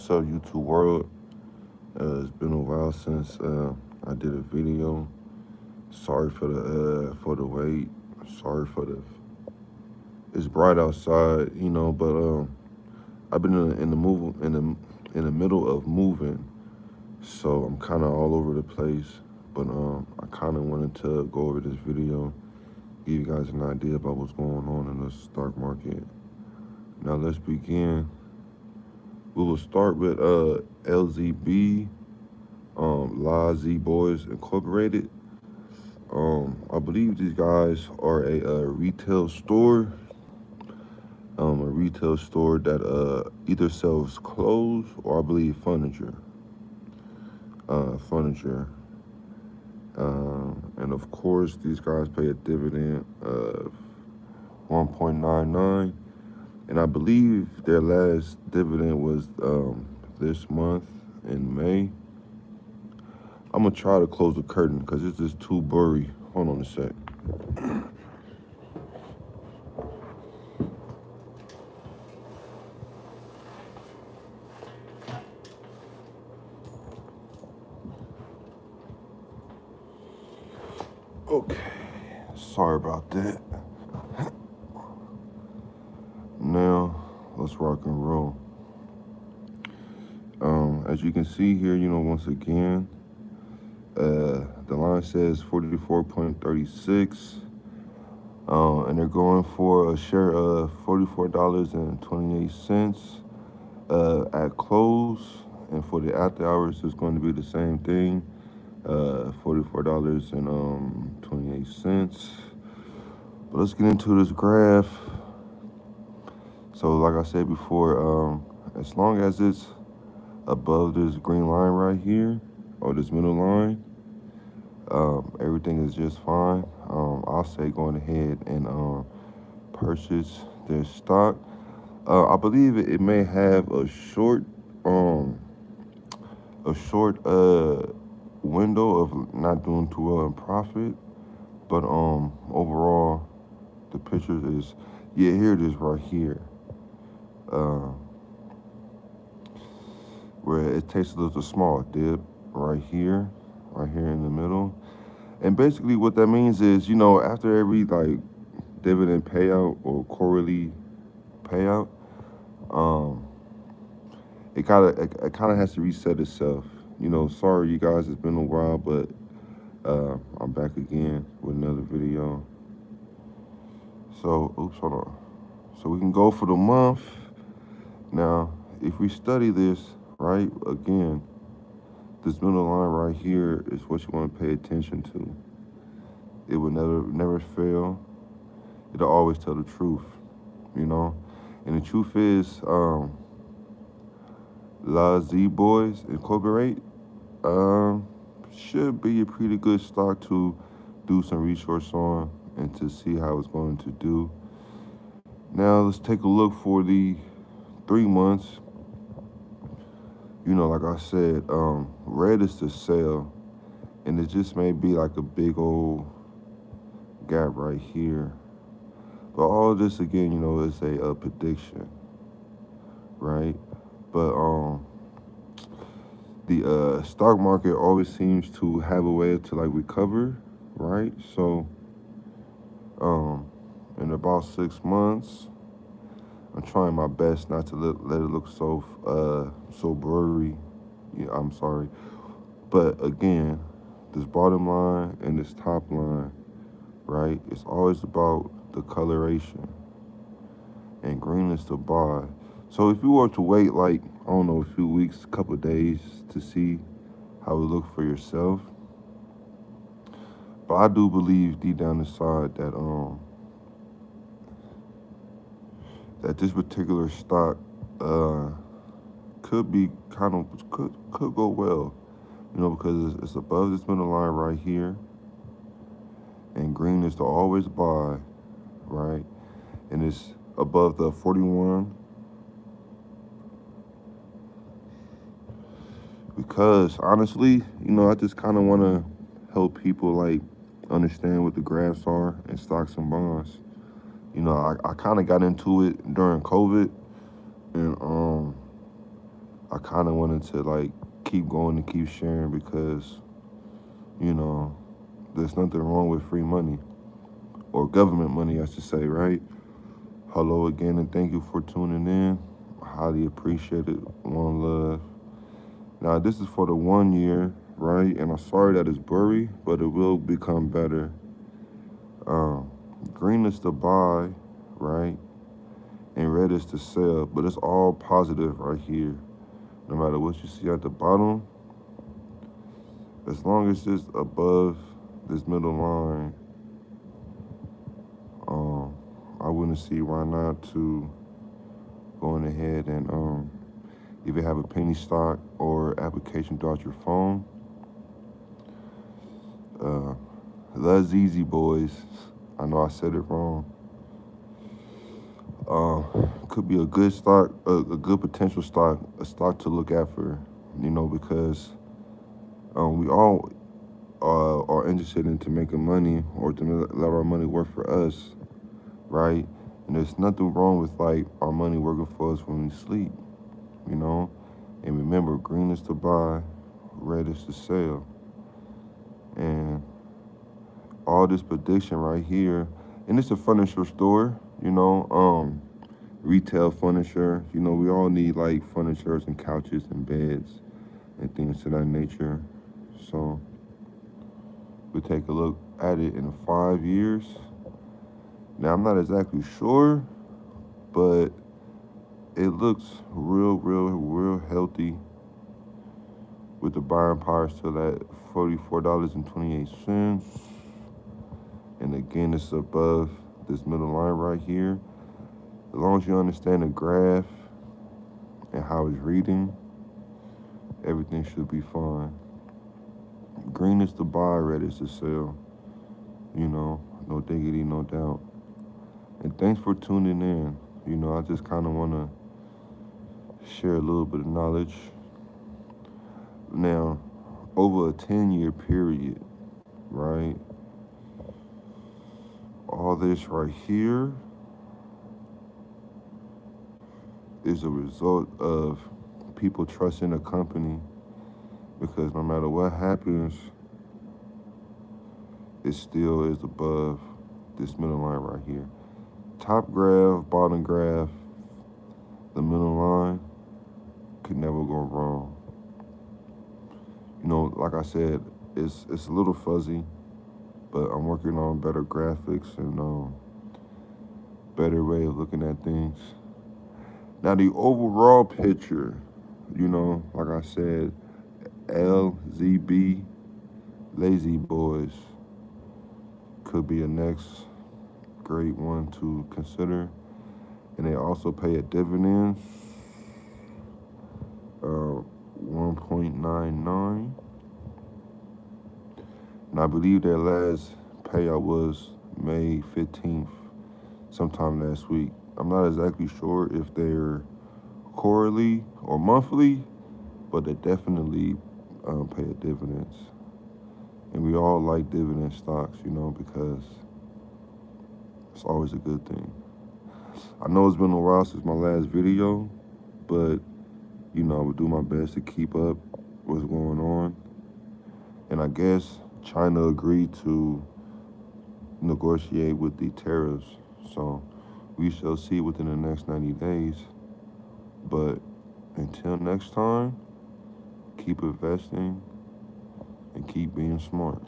What's up, YouTube world? It's been a while since I did a video. Sorry for the wait. Sorry for the. It's bright outside, but I've been in the move in the middle of moving, so I'm kind of all over the place. But I kind of wanted to go over this video, give you guys an idea about what's going on in the stock market. Now let's begin. We will start with LZB, Z Boys Incorporated. I believe these guys are a retail store that either sells clothes or I believe furniture. Furniture. And of course, these guys pay a dividend of 1.99. And I believe their last dividend was this month in May. I'm gonna try to close the curtain because it's just too blurry. Hold on a sec. Okay, sorry about that. Now, let's rock and roll. As you can see here, once again, the line says 44.36, and they're going for a share of $44.28 at close, and for the after hours, it's going to be the same thing, $44.28. But let's get into this graph. So, like I said before, as long as it's above this green line right here, or this middle line, everything is just fine. I'll say going ahead and purchase their stock. I believe it may have a short window of not doing too well in profit, but overall the picture is, yeah, here it is right here, where it takes a little small dip right here in the middle. And basically what that means is, after every like dividend payout or quarterly payout, it kind of has to reset itself. Sorry you guys, it's been a while, but I'm back again with another video. So, oops, hold on. So we can go for the month. Now, if we study this, right, again, this middle line right here is what you want to pay attention to. It will never fail. It'll always tell the truth, And the truth is, Z Boys Incorporate should be a pretty good stock to do some research on and to see how it's going to do. Now let's take a look for the 3 months. Like I said, red is the sell, and it just may be like a big old gap right here. But all of this again, is a prediction, right? But the stock market always seems to have a way to like recover, right? So in about 6 months, I'm trying my best not to let it look so blurry. Yeah, I'm sorry, but again, this bottom line and this top line, right? It's always about the coloration, and green is the buy. So if you were to wait like, I don't know, a few weeks, a couple of days to see how it look for yourself, but I do believe deep down inside that that this particular stock could be could go well, because it's above this middle line right here, and green is to always buy, right? And it's above the 41, because honestly, I just kind of want to help people like understand what the graphs are in stocks and bonds. I kind of got into it during COVID, and I kind of wanted to like keep going and keep sharing because, you know, there's nothing wrong with free money or government money, I should say, right? Hello again, and thank you for tuning in. Highly appreciate it. One love. Now, this is for the 1 year, right? And I'm sorry that it's blurry, but it will become better. Um, Green is to buy, right? And red is to sell, but it's all positive right here. No matter what you see at the bottom, as long as it's above this middle line, um, I wouldn't see why not to going ahead and either have a penny stock or application throughout your phone. Uh, that's easy, boys. I know I said it wrong. Could be a good stock, a good potential stock, a stock to look at for, because we all are interested into making money or to let our money work for us, right? And there's nothing wrong with like our money working for us when we sleep, you know. And remember, green is to buy, red is to sell, and all this prediction right here, and it's a furniture store, retail furniture. We all need like furnitures and couches and beds and things to that nature. So we take a look at it in 5 years. Now I'm not exactly sure, but it looks real healthy with the buying power still at $44.28. And again, it's above this middle line right here. As long as you understand the graph and how it's reading, everything should be fine. Green is to buy, red is to sell. No diggity, no doubt. And thanks for tuning in. I just kind of want to share a little bit of knowledge. Now, over a 10-year period, right? All this right here is a result of people trusting a company, because no matter what happens, it still is above this middle line right here. Top graph, bottom graph, the middle line could never go wrong. Like I said, it's a little fuzzy, but I'm working on better graphics and better way of looking at things. Now the overall picture, like I said, LZB, Lazy Boys, could be a next great one to consider. And they also pay a dividend, 1.99. And I believe their last payout was May 15th, sometime last week. I'm not exactly sure if they're quarterly or monthly, but they definitely pay a dividends. And we all like dividend stocks, because it's always a good thing. I know it's been a while since my last video, but, I would do my best to keep up what's going on. And I guess China agreed to negotiate with the tariffs. So we shall see within the next 90 days. But until next time, keep investing and keep being smart.